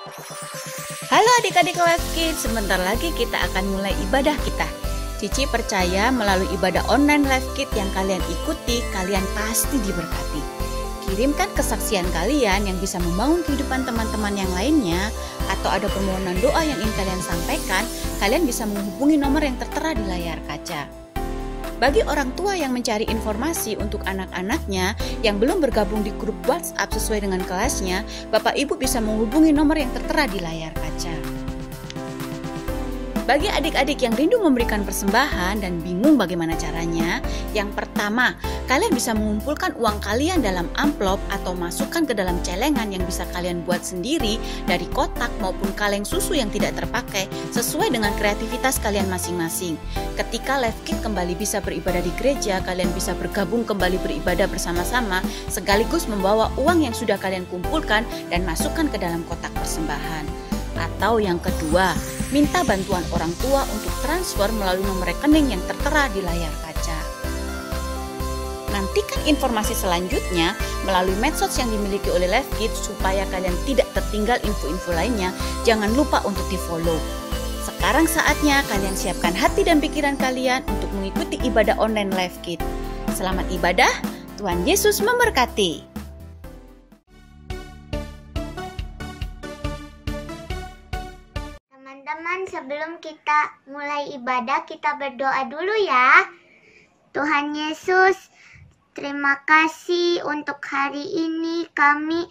Halo adik-adik Life Kids, sebentar lagi kita akan mulai ibadah kita. Cici percaya melalui ibadah online Life Kids yang kalian ikuti, kalian pasti diberkati. Kirimkan kesaksian kalian yang bisa membangun kehidupan teman-teman yang lainnya, atau ada permohonan doa yang ingin kalian sampaikan, kalian bisa menghubungi nomor yang tertera di layar kaca. Bagi orang tua yang mencari informasi untuk anak-anaknya yang belum bergabung di grup WhatsApp sesuai dengan kelasnya, Bapak Ibu bisa menghubungi nomor yang tertera di layar kaca. Bagi adik-adik yang rindu memberikan persembahan dan bingung bagaimana caranya, yang pertama, kalian bisa mengumpulkan uang kalian dalam amplop atau masukkan ke dalam celengan yang bisa kalian buat sendiri dari kotak maupun kaleng susu yang tidak terpakai sesuai dengan kreativitas kalian masing-masing. Ketika Life Kids kembali bisa beribadah di gereja, kalian bisa bergabung kembali beribadah bersama-sama sekaligus membawa uang yang sudah kalian kumpulkan dan masukkan ke dalam kotak persembahan. Atau yang kedua, minta bantuan orang tua untuk transfer melalui nomor rekening yang tertera di layar kaca. Nantikan informasi selanjutnya melalui medsos yang dimiliki oleh Life Kids supaya kalian tidak tertinggal info-info lainnya. Jangan lupa untuk di-follow. Sekarang saatnya kalian siapkan hati dan pikiran kalian untuk mengikuti ibadah online Life Kids. Selamat ibadah, Tuhan Yesus memberkati. Teman-teman, sebelum kita mulai ibadah, kita berdoa dulu ya. Tuhan Yesus, terima kasih untuk hari ini kami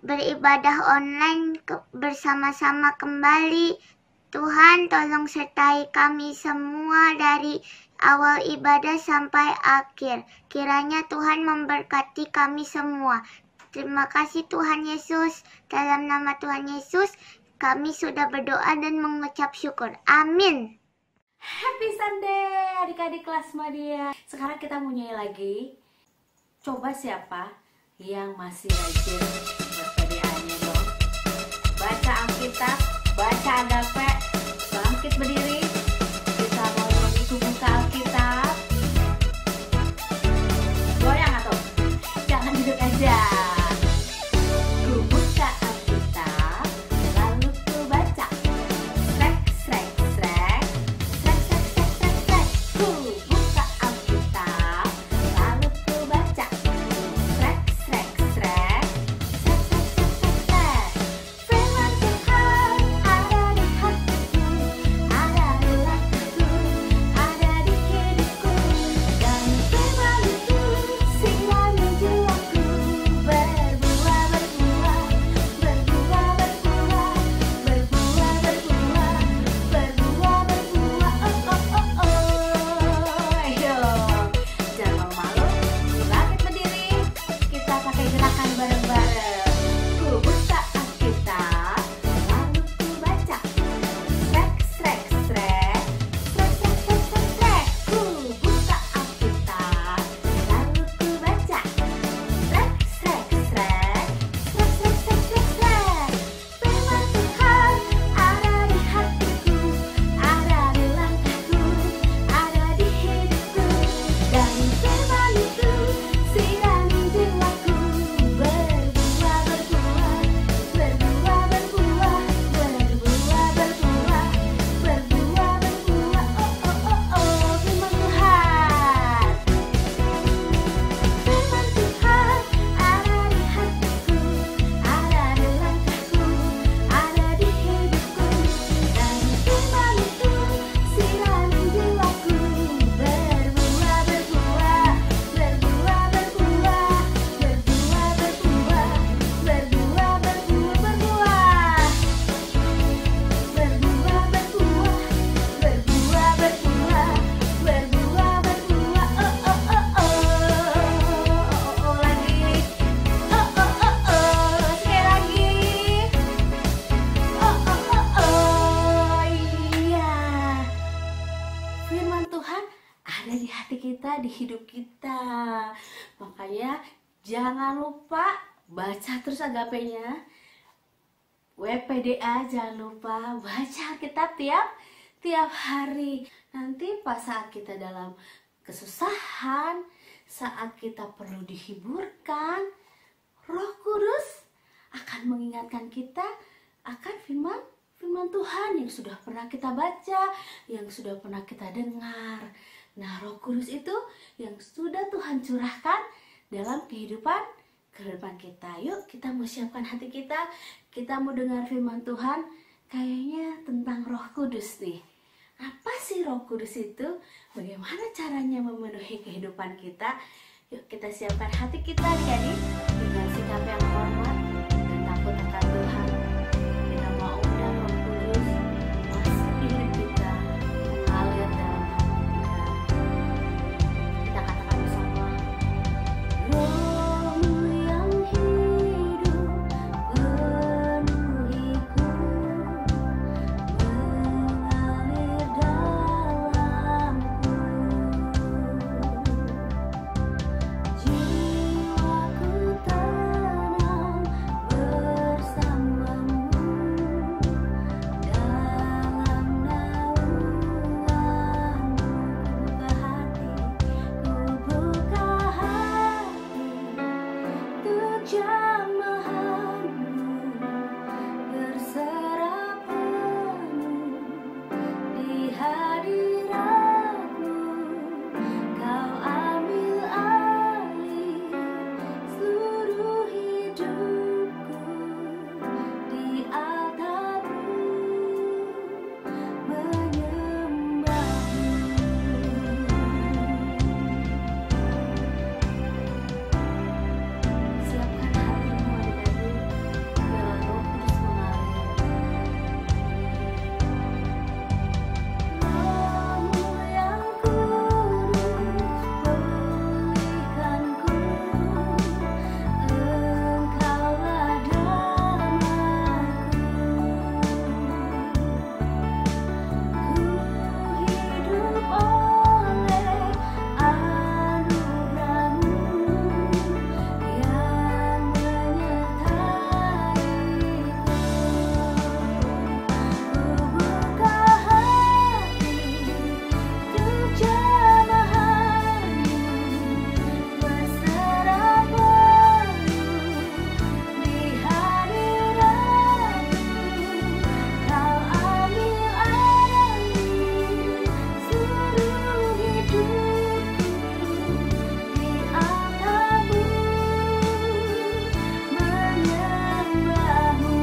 beribadah online bersama-sama kembali. Tuhan, tolong sertai kami semua dari awal ibadah sampai akhir. Kiranya Tuhan memberkati kami semua. Terima kasih Tuhan Yesus. Dalam nama Tuhan Yesus, kami sudah berdoa dan mengucap syukur. Amin. Happy Sunday adik-adik kelas Madia. Sekarang kita mau nyanyi lagi. Coba siapa yang masih rajin berpediaannya dong. Baca Alkitab, baca agape, bangkit berdiri. Kita mau nyanyi buka Alkitab. Goyang atau? Jangan duduk aja. Di hidup kita. Makanya jangan lupa baca terus agapenya. WPDA jangan lupa baca Alkitab tiap hari. Nanti pas saat kita dalam kesusahan, saat kita perlu dihiburkan, Roh Kudus akan mengingatkan kita akan firman Tuhan yang sudah pernah kita baca, yang sudah pernah kita dengar. Nah, Roh Kudus itu yang sudah Tuhan curahkan dalam kehidupan kita. Yuk, kita mau siapkan hati kita. Kita mau dengar firman Tuhan. Kayaknya tentang Roh Kudus nih. Apa sih Roh Kudus itu? Bagaimana caranya memenuhi kehidupan kita? Yuk, kita siapkan hati kita jadi dengan sikap yang hormat dan takut akan Tuhan. Kita mau undang Roh Kudus masuk di hidup kita, mengalir dalam hati kita. Kita katakan bersama, Roh-Mu yang hidup penuhiku, mengalir dalamku. Jiwaku tenang bersamamu, dalam naunganmu. Ku buka hati untuk jamahanmu, berserah penuh di hadiratmu. Kau ambil alih seluruh hidupku, di altarmu menyembahmu. Siapkan hatimu adik-adik, biarlah Roh Kudus mengalir. Roh-Mu yang kudus, pulihkanku, Engkaulah damaiku. Ku hidup oleh anugerah-Mu yang menyertaiku. Ku buka hati untuk jamahanmu, berserah penuh di hadiratmu. Kau ambil alih seluruh hidupku, di altarmu menyembahmu.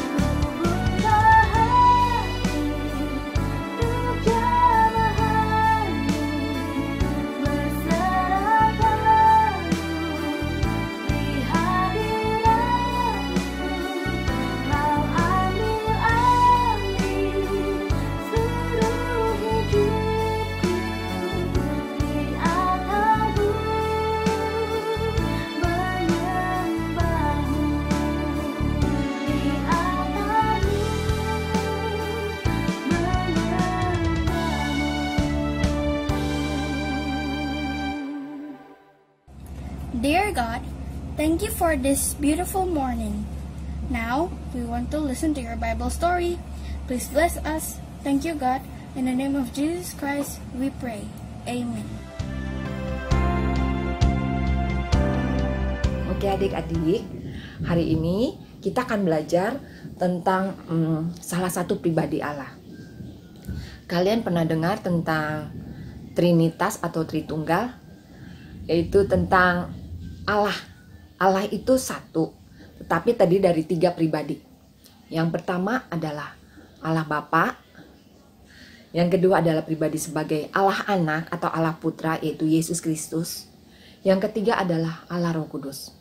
Ku buka hati untuk jamahanmu, berserah penuh di hadiratmu. Kau ambil alih seluruh hidupku, di altarmu menyembahmu, di altarmu menyembahmu. Dear God, thank you for this beautiful morning. Now, we want to listen to your Bible story. Please bless us. Thank you, God. In the name of Jesus Christ, we pray. Amen. Oke adik-adik, hari ini kita akan belajar tentang salah satu pribadi Allah. Kalian pernah dengar tentang Trinitas atau Tritunggal? Yaitu tentang Allah. Allah itu satu, tetapi tadi dari 3 pribadi. Yang pertama adalah Allah Bapa. Yang kedua adalah pribadi sebagai Allah Anak atau Allah Putra, yaitu Yesus Kristus. Yang ketiga adalah Allah Roh Kudus.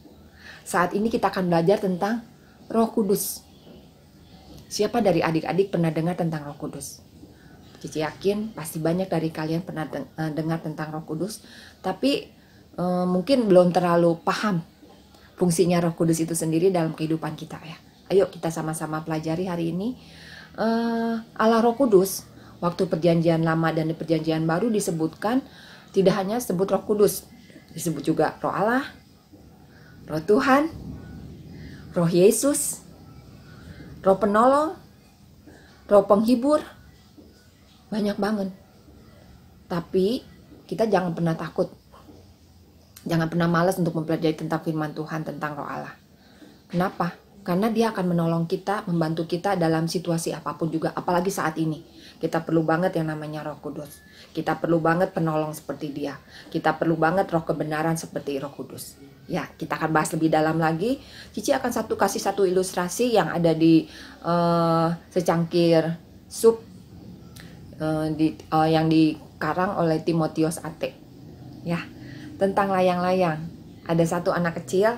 Saat ini kita akan belajar tentang Roh Kudus. Siapa dari adik-adik pernah dengar tentang Roh Kudus? Cici yakin pasti banyak dari kalian pernah dengar tentang Roh Kudus, tapi mungkin belum terlalu paham fungsinya Roh Kudus itu sendiri dalam kehidupan kita ya. Ayo kita sama-sama pelajari hari ini. Allah Roh Kudus, waktu Perjanjian Lama dan di Perjanjian Baru disebutkan tidak hanya sebut Roh Kudus, disebut juga Roh Allah, Roh Tuhan, Roh Yesus, Roh Penolong, Roh Penghibur, banyak banget. Tapi kita jangan pernah takut, jangan pernah malas untuk mempelajari tentang firman Tuhan, tentang Roh Allah. Kenapa? Karena dia akan menolong kita, membantu kita dalam situasi apapun juga. Apalagi saat ini. Kita perlu banget yang namanya Roh Kudus. Kita perlu banget penolong seperti dia. Kita perlu banget roh kebenaran seperti Roh Kudus. Ya, kita akan bahas lebih dalam lagi. Cici akan kasih satu ilustrasi yang ada di secangkir sup yang dikarang oleh Timotius Ate. Ya, tentang layang-layang. Ada satu anak kecil,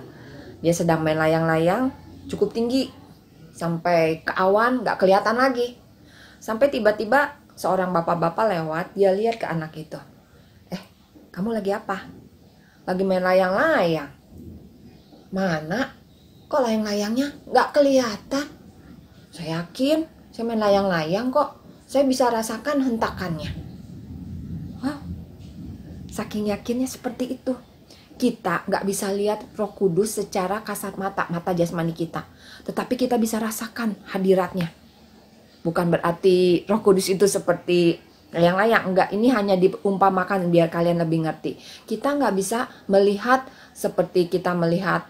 dia sedang main layang-layang, cukup tinggi, sampai ke awan, gak kelihatan lagi. Sampai tiba-tiba seorang bapak-bapak lewat, dia lihat ke anak itu. Kamu lagi apa? Lagi main layang-layang. Mana? Kok layang-layangnya gak kelihatan? Saya yakin, saya main layang-layang kok. Saya bisa rasakan hentakannya. Wow, saking yakinnya seperti itu. Kita gak bisa lihat Roh Kudus secara kasat mata jasmani kita. Tetapi kita bisa rasakan hadiratnya. Bukan berarti Roh Kudus itu seperti layang-layang. Enggak, ini hanya diumpamakan biar kalian lebih ngerti. Kita gak bisa melihat seperti kita melihat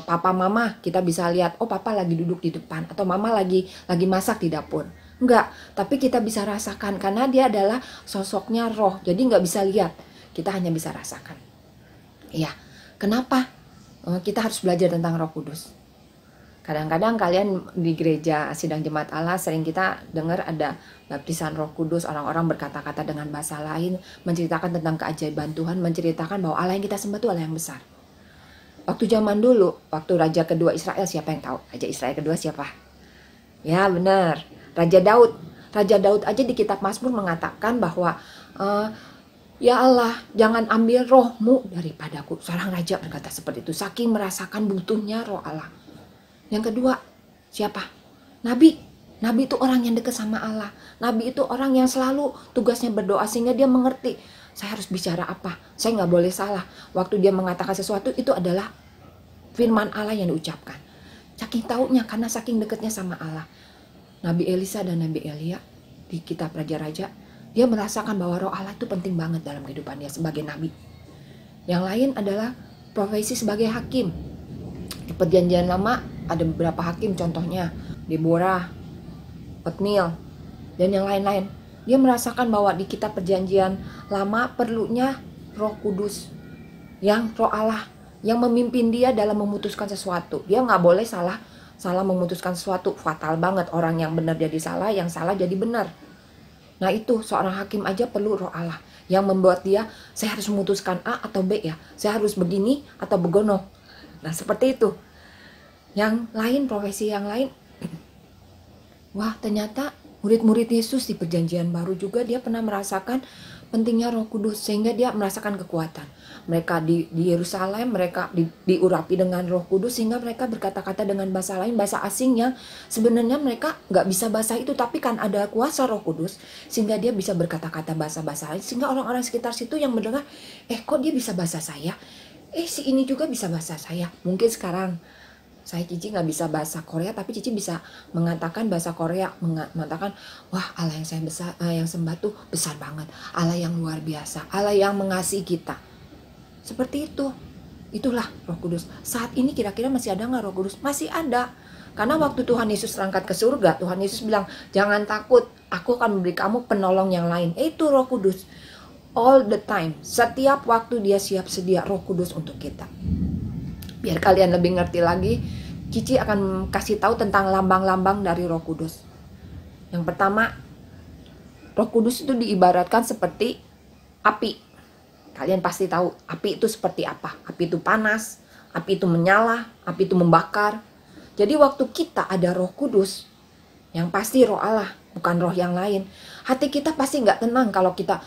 papa mama. Kita bisa lihat, oh papa lagi duduk di depan. Atau mama lagi masak di dapur. Enggak, tapi kita bisa rasakan. Karena dia adalah sosoknya roh. Jadi gak bisa lihat. Kita hanya bisa rasakan. Ya, kenapa kita harus belajar tentang Roh Kudus? Kadang-kadang kalian di gereja sidang jemaat Allah sering kita dengar ada baptisan Roh Kudus, orang-orang berkata-kata dengan bahasa lain, menceritakan tentang keajaiban Tuhan, menceritakan bahwa Allah yang kita sembah itu Allah yang besar. Waktu zaman dulu, waktu raja kedua Israel, siapa yang tahu? Raja Israel kedua siapa? Ya benar, Raja Daud. Raja Daud aja di kitab Mazmur mengatakan bahwa ya Allah, jangan ambil rohmu daripadaku. Seorang raja berkata seperti itu, saking merasakan butuhnya roh Allah. Yang kedua, siapa? Nabi. Nabi itu orang yang dekat sama Allah. Nabi itu orang yang selalu tugasnya berdoa sehingga dia mengerti. Saya harus bicara apa? Saya gak boleh salah. Waktu dia mengatakan sesuatu, itu adalah firman Allah yang diucapkan. Saking taunya, karena saking dekatnya sama Allah. Nabi Elisa dan Nabi Elia di kitab Raja-Raja, dia merasakan bahwa roh Allah itu penting banget dalam kehidupan dia sebagai nabi. Yang lain adalah profesi sebagai hakim. Di perjanjian lama ada beberapa hakim, contohnya Deborah, Otniel, dan yang lain-lain. Dia merasakan bahwa di kitab perjanjian lama perlunya Roh Kudus, yang roh Allah, yang memimpin dia dalam memutuskan sesuatu. Dia nggak boleh salah memutuskan sesuatu. Fatal banget, orang yang benar jadi salah, yang salah jadi benar. Nah itu, seorang hakim aja perlu roh Allah yang membuat dia, saya harus memutuskan A atau B ya. Saya harus begini atau begono. Nah seperti itu. Yang lain, profesi yang lain. Wah ternyata murid-murid Yesus di perjanjian baru juga dia pernah merasakan pentingnya Roh Kudus. Sehingga dia merasakan kekuatan. Mereka di Yerusalem, mereka diurapi dengan Roh Kudus. Sehingga mereka berkata-kata dengan bahasa lain, bahasa asing yang sebenarnya mereka gak bisa bahasa itu. Tapi kan ada kuasa Roh Kudus. Sehingga dia bisa berkata-kata bahasa-bahasa lain. Sehingga orang-orang sekitar situ yang mendengar, kok dia bisa bahasa saya? Si ini juga bisa bahasa saya. Mungkin sekarang saya Cici gak bisa bahasa Korea, tapi Cici bisa mengatakan bahasa Korea, mengatakan, wah Allah yang saya yang sembah tuh besar banget, Allah yang luar biasa, Allah yang mengasihi kita. Seperti itu. Itulah Roh Kudus. Saat ini kira-kira masih ada gak Roh Kudus? Masih ada. Karena waktu Tuhan Yesus terangkat ke surga, Tuhan Yesus bilang, jangan takut, aku akan memberi kamu penolong yang lain. Itu Roh Kudus. All the time, setiap waktu dia siap sedia Roh Kudus untuk kita. Biar kalian lebih ngerti lagi, Cici akan kasih tahu tentang lambang-lambang dari Roh Kudus. Yang pertama, Roh Kudus itu diibaratkan seperti api. Kalian pasti tahu api itu seperti apa. Api itu panas, api itu menyala, api itu membakar. Jadi waktu kita ada Roh Kudus, yang pasti roh Allah, bukan roh yang lain. Hati kita pasti gak tenang kalau kita,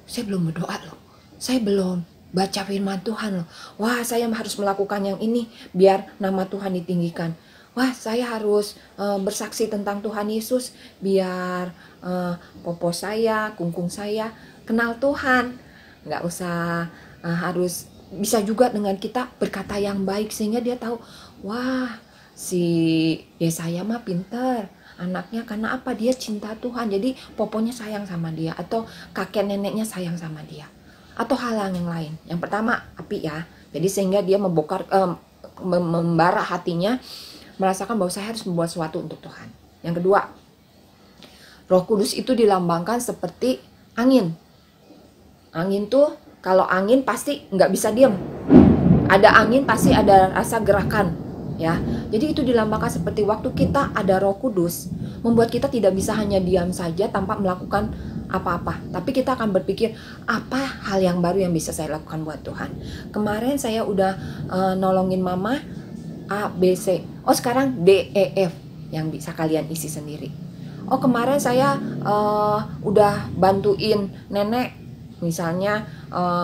saya belum berdoa loh. Saya belum baca firman Tuhan loh. Wah, saya harus melakukan yang ini biar nama Tuhan ditinggikan. Wah, saya harus bersaksi tentang Tuhan Yesus biar popo saya, kungkung saya kenal Tuhan. Nggak usah harus, bisa juga dengan kita berkata yang baik sehingga dia tahu, wah si Yesaya mah pinter anaknya, karena apa? Dia cinta Tuhan, jadi poponya sayang sama dia, atau kakek neneknya sayang sama dia, atau hal yang lain. Yang pertama api ya, jadi sehingga dia membara hatinya merasakan bahwa saya harus membuat sesuatu untuk Tuhan. Yang kedua, Roh Kudus itu dilambangkan seperti angin. Angin tuh, kalau angin pasti nggak bisa diam. Ada angin pasti ada rasa gerakan, ya. Jadi itu dilambangkan seperti waktu kita ada Roh Kudus, membuat kita tidak bisa hanya diam saja tanpa melakukan apa-apa. Tapi kita akan berpikir, apa hal yang baru yang bisa saya lakukan buat Tuhan. Kemarin saya udah nolongin mama A, B, C. Oh sekarang D, E, F yang bisa kalian isi sendiri. Oh kemarin saya udah bantuin nenek, misalnya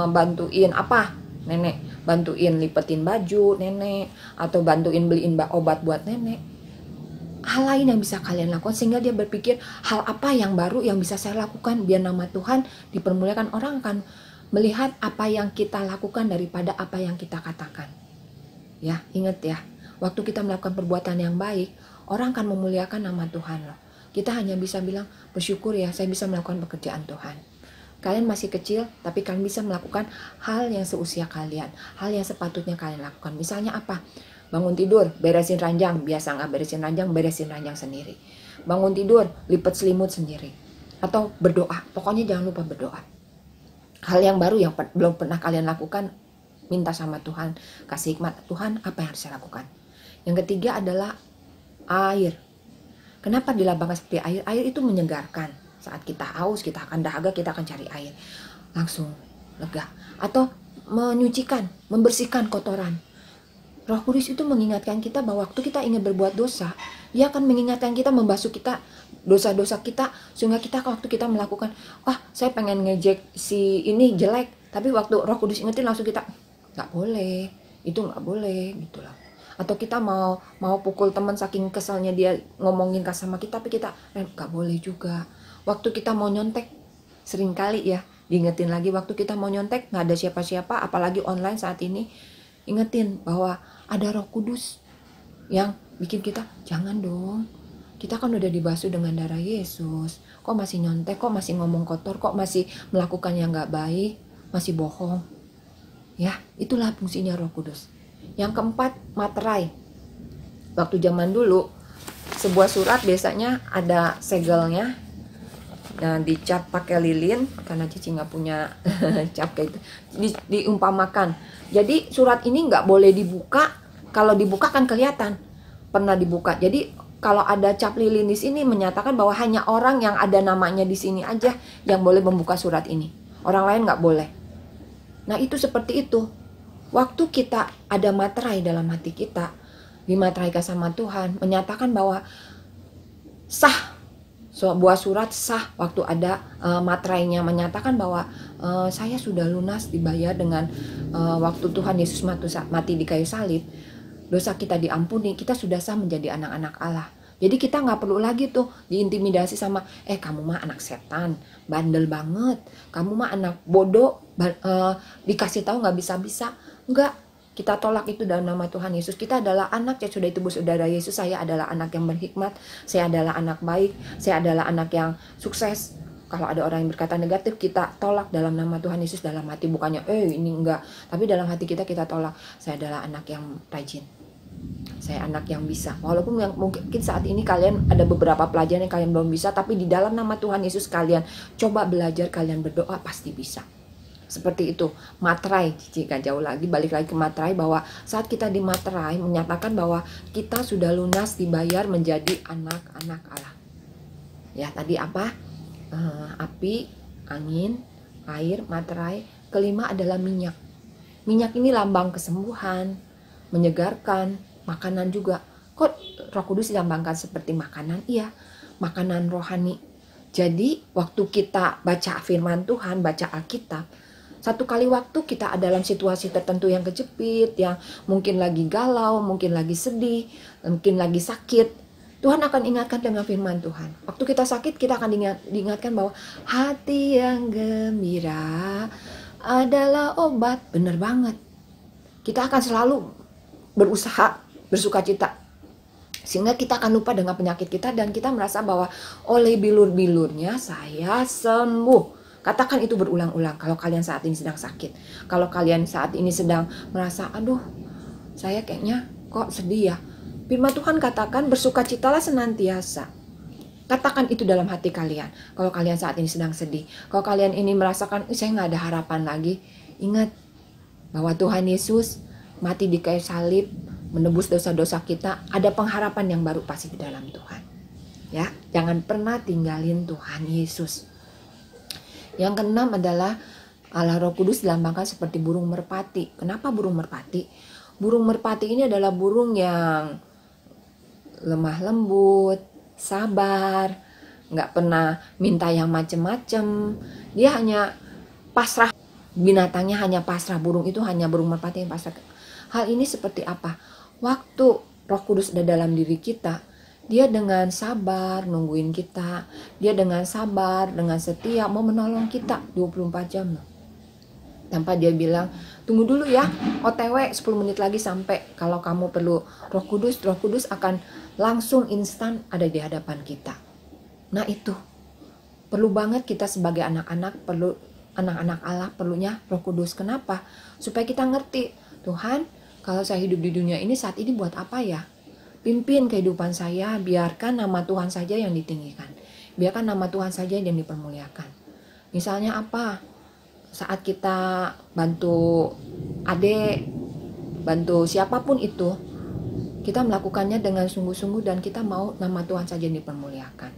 bantuin apa nenek, bantuin lipetin baju nenek, atau bantuin beliin obat buat nenek. Hal lain yang bisa kalian lakukan sehingga dia berpikir hal apa yang baru yang bisa saya lakukan biar nama Tuhan dipermuliakan. Orang akan melihat apa yang kita lakukan daripada apa yang kita katakan. Ya, ingat ya, waktu kita melakukan perbuatan yang baik, orang akan memuliakan nama Tuhan loh. Kita hanya bisa bilang, bersyukur ya saya bisa melakukan pekerjaan Tuhan. Kalian masih kecil, tapi kalian bisa melakukan hal yang seusia kalian, hal yang sepatutnya kalian lakukan. Misalnya apa? Bangun tidur, beresin ranjang. Biasa nggak beresin ranjang sendiri. Bangun tidur, lipat selimut sendiri. Atau berdoa, pokoknya jangan lupa berdoa. Hal yang baru yang belum pernah kalian lakukan, minta sama Tuhan, kasih hikmat. Tuhan, apa yang harus saya lakukan? Yang ketiga adalah air. Kenapa dilambangkan seperti air? Air itu menyegarkan. Saat kita haus, kita akan dahaga, kita akan cari air. Langsung lega. Atau menyucikan, membersihkan kotoran. Roh Kudus itu mengingatkan kita bahwa waktu kita ingin berbuat dosa, Dia akan mengingatkan kita, membasuh kita, dosa-dosa kita, sehingga kita waktu kita melakukan, wah saya pengen ngejek si ini jelek, tapi waktu Roh Kudus ingetin langsung kita, nggak boleh, itu nggak boleh, gitu lah. Atau kita mau pukul teman saking keselnya dia ngomongin kasar sama kita, tapi kita nggak boleh juga. Waktu kita mau nyontek, seringkali ya diingetin lagi, waktu kita mau nyontek nggak ada siapa-siapa, apalagi online saat ini, ingetin bahwa ada Roh Kudus yang bikin kita, jangan dong, kita kan udah dibasuh dengan darah Yesus, kok masih nyontek, kok masih ngomong kotor, kok masih melakukan yang gak baik, masih bohong. Ya, itulah fungsinya Roh Kudus. Yang keempat, materai. Waktu zaman dulu, sebuah surat biasanya ada segelnya, dicat pakai lilin, karena Cici nggak punya cap kayak itu, diumpamakan. Jadi surat ini nggak boleh dibuka, kalau dibuka kan kelihatan pernah dibuka. Jadi kalau ada cap lilin di sini menyatakan bahwa hanya orang yang ada namanya di sini aja yang boleh membuka surat ini, orang lain nggak boleh. Nah itu seperti itu. Waktu kita ada materai dalam hati kita, dimateraikan sama Tuhan, menyatakan bahwa sah. Sebuah surat sah waktu ada materainya, menyatakan bahwa saya sudah lunas dibayar dengan waktu Tuhan Yesus mati di kayu salib, dosa kita diampuni, kita sudah sah menjadi anak-anak Allah. Jadi kita nggak perlu lagi tuh diintimidasi sama, kamu mah anak setan, bandel banget, kamu mah anak bodoh, dikasih tahu nggak bisa-bisa. Enggak, kita tolak itu dalam nama Tuhan Yesus. Kita adalah anak yang sudah ditebus saudara Yesus. Saya adalah anak yang berhikmat, saya adalah anak baik, saya adalah anak yang sukses. Kalau ada orang yang berkata negatif, kita tolak dalam nama Tuhan Yesus dalam hati. Bukannya, ini enggak. Tapi dalam hati kita tolak. Saya adalah anak yang rajin. Saya anak yang bisa. Walaupun yang mungkin saat ini kalian ada beberapa pelajaran yang kalian belum bisa, tapi di dalam nama Tuhan Yesus kalian coba belajar, kalian berdoa, pasti bisa. Seperti itu, materai. Jika jauh lagi, balik lagi ke materai, bahwa saat kita di materai menyatakan bahwa kita sudah lunas dibayar menjadi anak-anak Allah. Ya, tadi apa? Api, angin, air, materai. Kelima adalah minyak. Minyak ini lambang kesembuhan, menyegarkan, makanan juga. Kok Roh Kudus dilambangkan seperti makanan? Iya, makanan rohani. Jadi waktu kita baca firman Tuhan, baca Alkitab, satu kali waktu kita ada dalam situasi tertentu yang kejepit, yang mungkin lagi galau, mungkin lagi sedih, mungkin lagi sakit, Tuhan akan ingatkan dengan firman Tuhan. Waktu kita sakit, kita akan diingatkan bahwa hati yang gembira adalah obat. Benar banget. Kita akan selalu berusaha bersukacita, sehingga kita akan lupa dengan penyakit kita dan kita merasa bahwa oleh bilur-bilurnya saya sembuh. Katakan itu berulang-ulang kalau kalian saat ini sedang sakit. Kalau kalian saat ini sedang merasa, aduh saya kayaknya kok sedih ya. Firman Tuhan katakan bersukacitalah senantiasa. Katakan itu dalam hati kalian. Kalau kalian saat ini sedang sedih, kalau kalian ini merasakan saya nggak ada harapan lagi, ingat bahwa Tuhan Yesus mati di kayu salib, menebus dosa-dosa kita. Ada pengharapan yang baru pasti di dalam Tuhan. Ya, jangan pernah tinggalin Tuhan Yesus. Yang keenam adalah Allah Roh Kudus dilambangkan seperti burung merpati. Kenapa burung merpati? Burung merpati ini adalah burung yang lemah lembut, sabar, nggak pernah minta yang macem-macem. Dia hanya pasrah, binatangnya hanya pasrah. Burung itu hanya burung merpati yang pasrah. Hal ini seperti apa? Waktu Roh Kudus ada dalam diri kita, dia dengan sabar nungguin kita. Dia dengan sabar, dengan setia mau menolong kita 24 jam. Tanpa dia bilang, tunggu dulu ya, OTW 10 menit lagi sampai. Kalau kamu perlu Roh Kudus akan langsung instan ada di hadapan kita. Nah itu, perlu banget kita sebagai anak-anak, perlu anak-anak Allah perlunya Roh Kudus. Kenapa? Supaya kita ngerti, Tuhan, kalau saya hidup di dunia ini saat ini buat apa ya? Pimpin kehidupan saya, biarkan nama Tuhan saja yang ditinggikan. Biarkan nama Tuhan saja yang dipermuliakan. Misalnya apa? Saat kita bantu adik, bantu siapapun itu, kita melakukannya dengan sungguh-sungguh dan kita mau nama Tuhan saja yang dipermuliakan.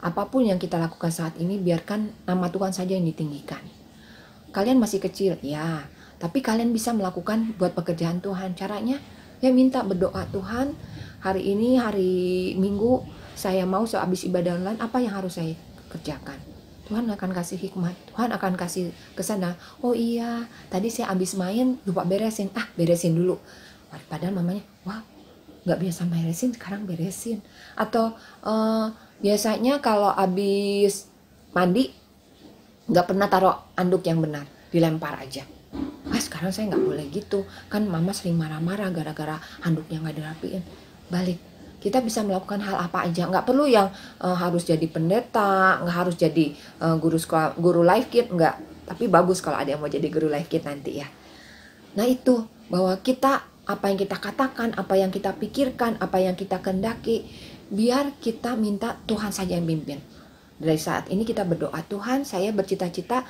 Apapun yang kita lakukan saat ini, biarkan nama Tuhan saja yang ditinggikan. Kalian masih kecil, ya, tapi kalian bisa melakukan buat pekerjaan Tuhan. Caranya, ya minta berdoa, Tuhan, hari ini, hari Minggu, saya mau sehabis ibadah online, apa yang harus saya kerjakan? Tuhan akan kasih hikmat, Tuhan akan kasih kesana. Oh iya, tadi saya habis main, lupa beresin, beresin dulu. Padahal mamanya, wah gak biasa beresin, sekarang beresin. Atau biasanya kalau habis mandi gak pernah taruh anduk yang benar, dilempar aja. Sekarang saya gak boleh gitu, kan mama sering marah-marah gara-gara handuknya gak dirapiin. Balik, kita bisa melakukan hal apa aja, gak perlu yang harus jadi pendeta, gak harus jadi guru life kid, enggak. Tapi bagus kalau ada yang mau jadi guru life kid nanti ya. Nah itu, bahwa kita apa yang kita katakan, apa yang kita pikirkan, apa yang kita kehendaki, biar kita minta Tuhan saja yang pimpin. Dari saat ini kita berdoa, Tuhan, saya bercita-cita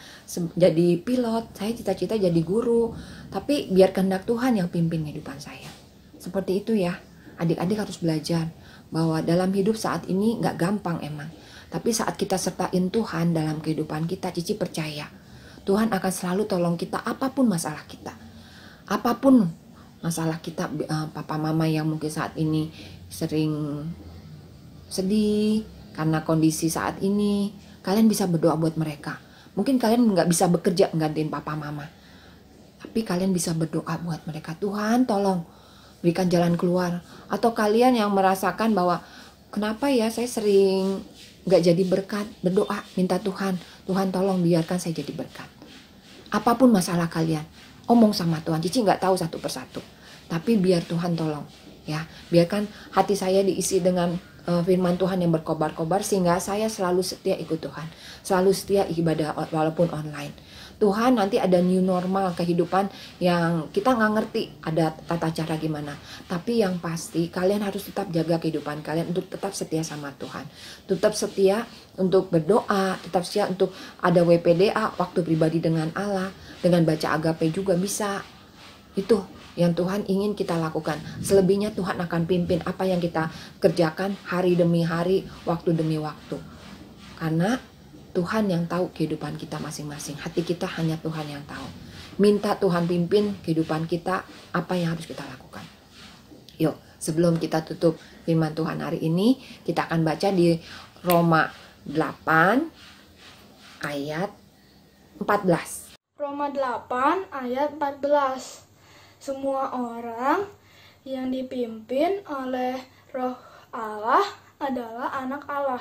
jadi pilot, saya cita-cita jadi guru, tapi biar kehendak Tuhan yang pimpin kehidupan saya. Seperti itu ya, adik-adik harus belajar bahwa dalam hidup saat ini gak gampang emang. Tapi saat kita sertain Tuhan dalam kehidupan kita, Cici percaya Tuhan akan selalu tolong kita apapun masalah kita. Apapun masalah kita, papa mama yang mungkin saat ini sering sedih karena kondisi saat ini, kalian bisa berdoa buat mereka. Mungkin kalian nggak bisa bekerja nggantiin papa mama, tapi kalian bisa berdoa buat mereka. Tuhan tolong berikan jalan keluar. Atau kalian yang merasakan bahwa kenapa ya saya sering nggak jadi berkat, berdoa minta Tuhan tolong biarkan saya jadi berkat. Apapun masalah kalian, omong sama Tuhan. Cici nggak tahu satu persatu, tapi biar Tuhan tolong ya, biarkan hati saya diisi dengan firman Tuhan yang berkobar-kobar sehingga saya selalu setia ikut Tuhan, selalu setia ibadah walaupun online. Tuhan, nanti ada new normal kehidupan yang kita nggak ngerti ada tata cara gimana, tapi yang pasti kalian harus tetap jaga kehidupan kalian untuk tetap setia sama Tuhan, tetap setia untuk berdoa, tetap setia untuk ada WPDA, waktu pribadi dengan Allah, dengan baca agape juga bisa. Itu yang Tuhan ingin kita lakukan. Selebihnya Tuhan akan pimpin apa yang kita kerjakan hari demi hari, waktu demi waktu. Karena Tuhan yang tahu kehidupan kita masing-masing. Hati kita hanya Tuhan yang tahu. Minta Tuhan pimpin kehidupan kita, apa yang harus kita lakukan. Yuk, sebelum kita tutup firman Tuhan hari ini, kita akan baca di Roma 8 ayat 14. Roma 8 ayat 14. Semua orang yang dipimpin oleh Roh Allah adalah anak Allah.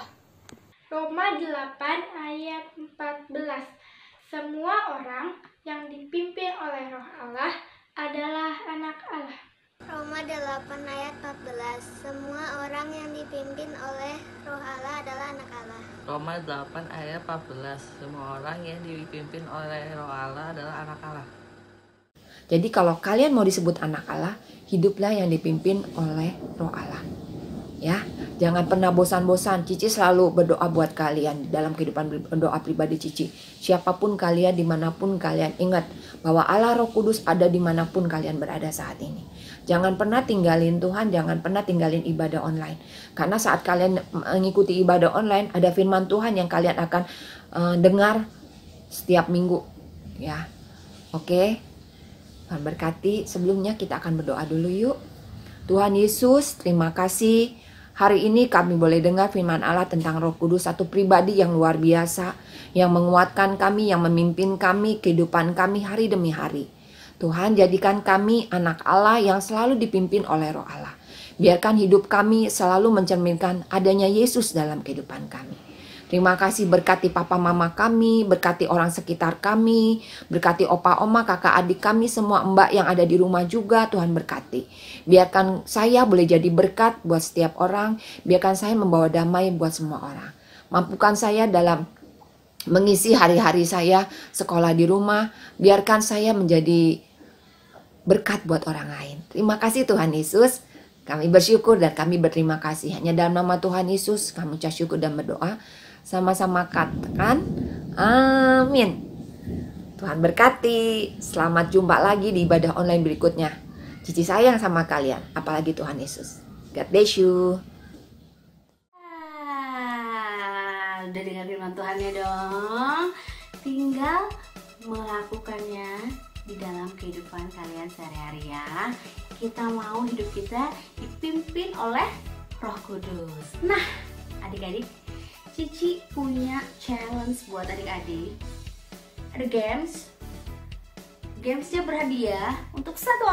Roma 8 ayat 14. Semua orang yang dipimpin oleh Roh Allah adalah anak Allah. Roma 8 ayat 14. Semua orang yang dipimpin oleh Roh Allah adalah anak Allah. Roma 8 ayat 14. Semua orang yang dipimpin oleh Roh Allah adalah anak Allah. Jadi kalau kalian mau disebut anak Allah, hiduplah yang dipimpin oleh Roh Allah. Ya, jangan pernah bosan-bosan. Cici selalu berdoa buat kalian dalam kehidupan doa pribadi Cici. Siapapun kalian, dimanapun kalian, ingat bahwa Allah Roh Kudus ada dimanapun kalian berada saat ini. Jangan pernah tinggalin Tuhan, jangan pernah tinggalin ibadah online. Karena saat kalian mengikuti ibadah online, ada firman Tuhan yang kalian akan dengar setiap minggu. Ya, oke. Tuhan berkati. Sebelumnya kita akan berdoa dulu yuk. Tuhan Yesus, terima kasih. Hari ini kami boleh dengar firman Allah tentang Roh Kudus, satu pribadi yang luar biasa, yang menguatkan kami, yang memimpin kami, kehidupan kami hari demi hari. Tuhan, jadikan kami anak Allah yang selalu dipimpin oleh Roh Allah. Biarkan hidup kami selalu mencerminkan adanya Yesus dalam kehidupan kami. Terima kasih, berkati papa mama kami, berkati orang sekitar kami, berkati opa oma, kakak adik kami, semua mbak yang ada di rumah juga, Tuhan berkati. Biarkan saya boleh jadi berkat buat setiap orang, biarkan saya membawa damai buat semua orang. Mampukan saya dalam mengisi hari-hari saya sekolah di rumah, biarkan saya menjadi berkat buat orang lain. Terima kasih Tuhan Yesus, kami bersyukur dan kami berterima kasih. Hanya dalam nama Tuhan Yesus kami ucap syukur dan berdoa. Sama-sama katakan amin. Tuhan berkati. Selamat jumpa lagi di ibadah online berikutnya. Cici sayang sama kalian, apalagi Tuhan Yesus. God bless you. Udah dengar firman Tuhan ya dong. Tinggal melakukannya di dalam kehidupan kalian sehari-hari ya. Kita mau hidup kita dipimpin oleh Roh Kudus. Nah, adik-adik, Cici punya challenge buat adik-adik. Ada gamesnya berhadiah untuk satu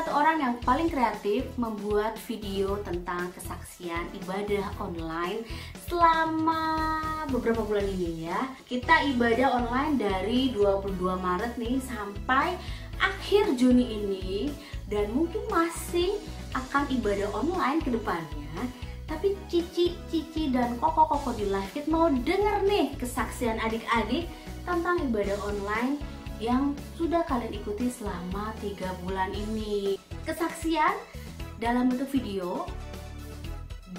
orang yang paling kreatif membuat video tentang kesaksian ibadah online selama beberapa bulan ini ya. Kita ibadah online dari 22 Maret nih sampai akhir Juni ini, dan mungkin masih akan ibadah online ke depannya. Tapi Cici dan Koko di Live Kid mau denger nih kesaksian adik-adik tentang ibadah online yang sudah kalian ikuti selama 3 bulan ini. Kesaksian dalam bentuk video,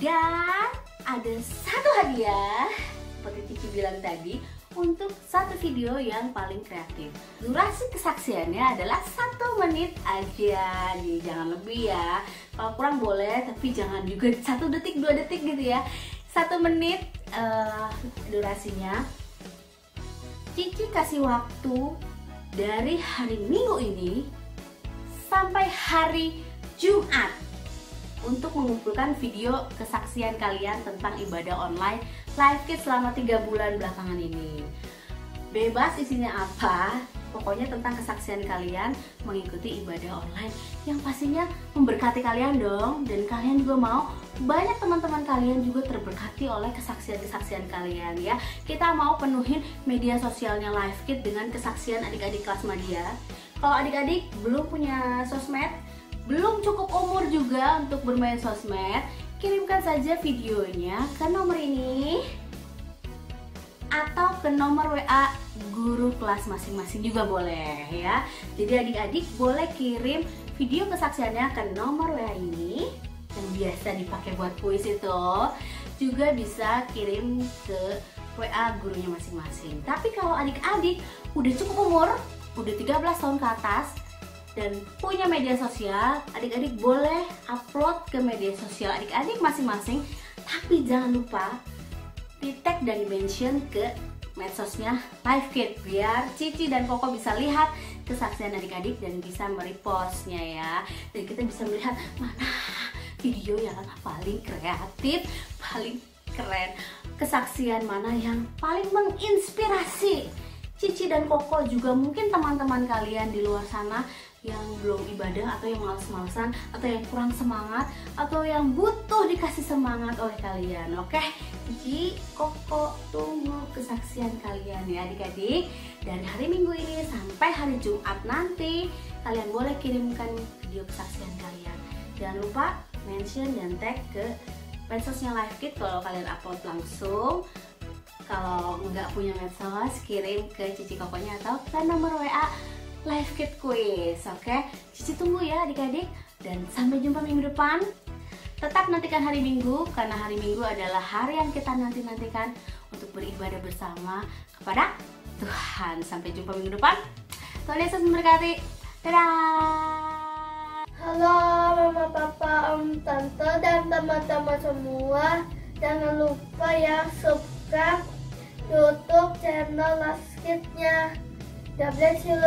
dan ada satu hadiah seperti Cici bilang tadi untuk satu video yang paling kreatif. Durasi kesaksiannya adalah 1 menit aja nih, jangan lebih ya. Kalau kurang boleh, tapi jangan juga 1 detik, 2 detik gitu ya. 1 menit durasinya. Cici kasih waktu dari hari Minggu ini sampai hari Jumat untuk mengumpulkan video kesaksian kalian tentang ibadah online Live Kid selama 3 bulan belakangan ini. Bebas isinya apa, pokoknya tentang kesaksian kalian mengikuti ibadah online yang pastinya memberkati kalian dong. Dan kalian juga mau banyak teman-teman kalian juga terberkati oleh kesaksian-kesaksian kalian ya. Kita mau penuhin media sosialnya Live Kid dengan kesaksian adik-adik kelas media. Kalau adik-adik belum punya sosmed, belum cukup umur juga untuk bermain sosmed, kirimkan saja videonya ke nomor ini atau ke nomor WA guru kelas masing-masing juga boleh ya. Jadi adik-adik boleh kirim video kesaksiannya ke nomor WA ini yang biasa dipakai buat kuis itu. Juga bisa kirim ke WA gurunya masing-masing. Tapi kalau adik-adik udah cukup umur, udah 13 tahun ke atas dan punya media sosial, adik-adik boleh upload ke media sosial adik-adik masing-masing. Tapi jangan lupa di tag dan di mention ke medsosnya Live Kid biar Cici dan Koko bisa lihat kesaksian adik-adik dan bisa merepostnya ya. Dan kita bisa melihat mana video yang paling kreatif, paling keren, kesaksian mana yang paling menginspirasi Cici dan Koko. Juga mungkin teman-teman kalian di luar sana yang belum ibadah atau yang malas-malasan atau yang kurang semangat atau yang butuh dikasih semangat oleh kalian. Oke, Cici, Koko tunggu kesaksian kalian ya adik-adik. Dari hari Minggu ini sampai hari Jumat nanti kalian boleh kirimkan video kesaksian kalian. Jangan lupa mention dan tag ke medsosnya Live Kid kalau kalian upload langsung. Kalau nggak punya medsos, kirim ke Cici Kokonya atau ke nomor WA Live Kid Quiz. Oke, Cici tunggu ya adik-adik. Dan sampai jumpa minggu depan. Tetap nantikan hari Minggu, karena hari Minggu adalah hari yang kita nanti-nantikan untuk beribadah bersama kepada Tuhan. Sampai jumpa minggu depan. Tuhan Yesus memberkati. Dadah. Halo Mama, Papa, Om, Tante, dan teman-teman semua. Jangan lupa ya subscribe YouTube channel Last Kid-nya. God bless you.